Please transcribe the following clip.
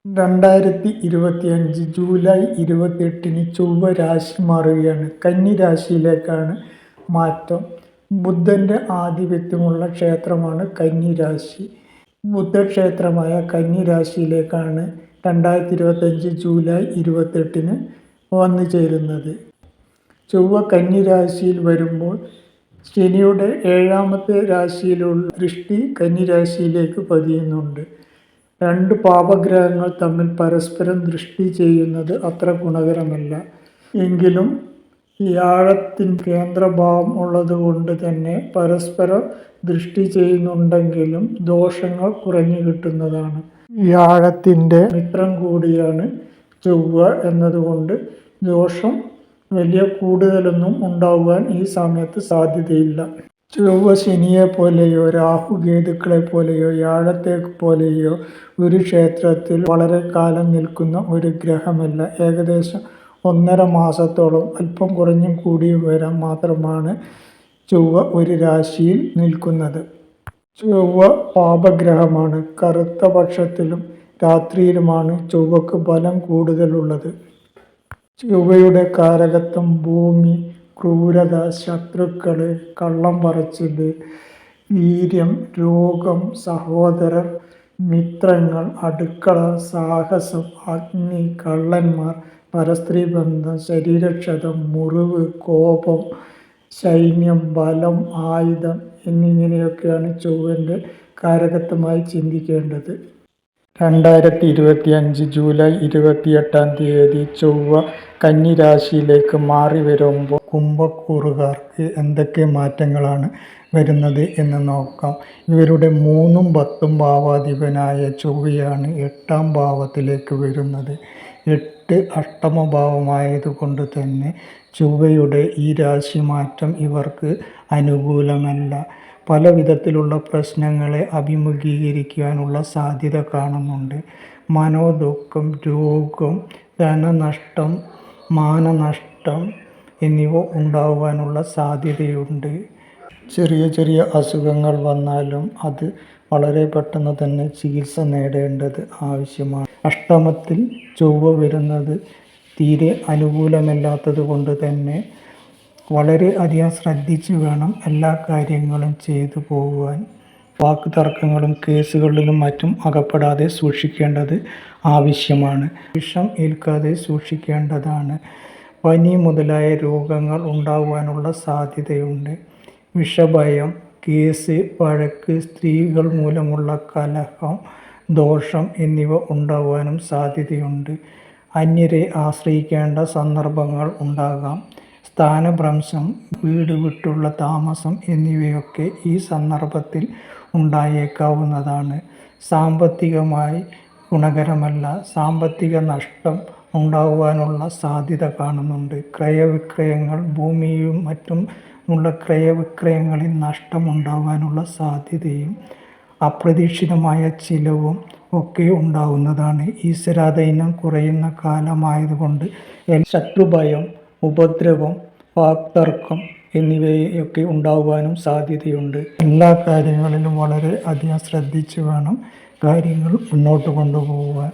2025 July 28 ചൊവ്വ രാശി മാറുകയാണ്. കന്നി രാശിയിലേക്കാണ് മാറ്റം. ബുധന്റെ ആധിപത്യമുള്ള ക്ഷേത്രമാണ് കന്നി രാശി. ബുധക്ഷേത്രമായ കന്നി രാശിയിലേക്കാണ് 2025 ജൂലൈ 28 വന്നു ചേരുന്നത്. ചൊവ്വ കന്നി രാശിയിൽ വരുമ്പോൾ ശനിയുടെ 7ാമത്തെ രാശിയിലുള്ള ദൃഷ്ടി കന്നി രാശിയിലേക്ക് പതിയുന്നുണ്ട്. രണ്ട് പാപഗ്രഹങ്ങൾ തമ്മിൽ പരസ്പരം ദൃഷ്ടി ചെയ്യുന്നത് അത്ര ഗുണകരമല്ല. എങ്കിലും വ്യാഴത്തിന് കേന്ദ്രഭാവം ഉള്ളതുകൊണ്ട് തന്നെ പരസ്പരം ദൃഷ്ടി ചെയ്യുന്നുണ്ടെങ്കിലും ദോഷങ്ങൾ കുറഞ്ഞു കിട്ടുന്നതാണ്. വ്യാഴത്തിൻ്റെ മിത്രം കൂടിയാണ് ചൊവ്വ എന്നതുകൊണ്ട് ദോഷം വലിയ കൂടുതലൊന്നും ഉണ്ടാകുവാൻ ഈ സമയത്ത് സാധ്യതയില്ല. ചൊവ്വ ശനിയെ പോലെയോ രാഹുകേതുക്കളെ പോലെയോ വ്യാഴത്തെ പോലെയോ ഒരു ക്ഷേത്രത്തിൽ വളരെ കാലം നിൽക്കുന്ന ഒരു ഗ്രഹമല്ല. ഏകദേശം 1.5 മാസത്തോളം, അല്പം കുറഞ്ഞും കൂടിയും വരാൻ മാത്രമാണ് ചൊവ്വ ഒരു രാശിയിൽ നിൽക്കുന്നത്. ചൊവ്വ പാപഗ്രഹമാണ്. കറുത്ത പക്ഷത്തിലും രാത്രിയിലുമാണ് ചൊവ്വക്ക് ബലം കൂടുതലുള്ളത്. ചൊവ്വയുടെ കാരകത്വം ഭൂമി, ക്രൂരത, ശത്രുക്കൾ, കള്ളം പറച്ചിൽ, വീര്യം, രോഗം, സഹോദരർ, മിത്രങ്ങൾ, അടുക്കള, സാഹസം, അഗ്നി, കള്ളന്മാർ, പരസ്ത്രീ ബന്ധം, ശരീരക്ഷതം, മുറിവ്, കോപം, സൈന്യം, ബലം, ആയുധം എന്നിങ്ങനെയൊക്കെയാണ് ചൊവ്വൻ്റെ കാരകത്വമായി ചിന്തിക്കേണ്ടത്. 2025 ജൂലൈ 28 ചൊവ്വ കന്നി രാശിയിലേക്ക് മാറി വരുമ്പോൾ കുംഭക്കൂറുകാർക്ക് എന്തൊക്കെ മാറ്റങ്ങളാണ് വരുന്നത് എന്ന് നോക്കാം. ഇവരുടെ 3ഉം 10ഉം ഭാവാധിപനായ ചൊവ്വയാണ് 8ാം ഭാവത്തിലേക്ക് വരുന്നത്. 8 അഷ്ടമഭാവമായതുകൊണ്ട് തന്നെ ചൊവ്വയുടെ ഈ രാശിമാറ്റം ഇവർക്ക് അനുകൂലമല്ല. പല വിധത്തിലുള്ള പ്രശ്നങ്ങളെ അഭിമുഖീകരിക്കാനുള്ള സാധ്യത കാണുന്നുണ്ട്. മനോദുഃഖം, രോഗം, ധനനഷ്ടം, മാനനഷ്ടം എന്നിവ ഉണ്ടാകുവാനുള്ള സാധ്യതയുണ്ട്. ചെറിയ ചെറിയ അസുഖങ്ങൾ വന്നാലും അത് വളരെ പെട്ടെന്ന് തന്നെ ചികിത്സ നേടേണ്ടത് ആവശ്യമാണ്. അഷ്ടമത്തിൽ ചൊവ്വ വരുന്നത് തീരെ അനുകൂലമല്ലാത്തത് കൊണ്ട് തന്നെ വളരെ അധികം ശ്രദ്ധിച്ച് വേണം എല്ലാ കാര്യങ്ങളും ചെയ്തു പോകുവാൻ. വാക്ക് തർക്കങ്ങളും കേസുകളിലും മറ്റും അകപ്പെടാതെ സൂക്ഷിക്കേണ്ടത് ആവശ്യമാണ്. വിഷം ഏൽക്കാതെ സൂക്ഷിക്കേണ്ടതാണ്. പനി മുതലായ രോഗങ്ങൾ ഉണ്ടാകുവാനുള്ള സാധ്യതയുണ്ട്. വിഷഭയം, കേസ്, വഴക്ക്, സ്ത്രീകൾ മൂലമുള്ള കലഹം, ദോഷം എന്നിവ ഉണ്ടാകുവാനും സാധ്യതയുണ്ട്. അന്യരെ ആശ്രയിക്കേണ്ട സന്ദർഭങ്ങൾ ഉണ്ടാകാം. സ്ഥാനഭ്രംശം, വീട് വിട്ടുള്ള താമസം എന്നിവയൊക്കെ ഈ സന്ദർഭത്തിൽ ഉണ്ടായേക്കാവുന്നതാണ്. സാമ്പത്തികമായി ഗുണകരമല്ല. സാമ്പത്തിക നഷ്ടം ഉണ്ടാകുവാനുള്ള സാധ്യത കാണുന്നുണ്ട്. ക്രയവിക്രയങ്ങൾ, ഭൂമിയും മറ്റും ഉള്ള ക്രയവിക്രയങ്ങളിൽ നഷ്ടമുണ്ടാകാനുള്ള സാധ്യതയും അപ്രതീക്ഷിതമായ ചിലവും ഒക്കെ ഉണ്ടാകുന്നതാണ്. ഈശ്വരാധീനം കുറയുന്ന കാലമായതുകൊണ്ട് ശത്രുഭയം, ഉപദ്രവം, വാക്തർക്കം എന്നിവയൊക്കെ ഉണ്ടാകുവാനും സാധ്യതയുണ്ട്. എല്ലാ കാര്യങ്ങളിലും വളരെ അധികം ശ്രദ്ധിച്ച് വേണം കാര്യങ്ങൾ മുന്നോട്ട് കൊണ്ടുപോകുവാൻ.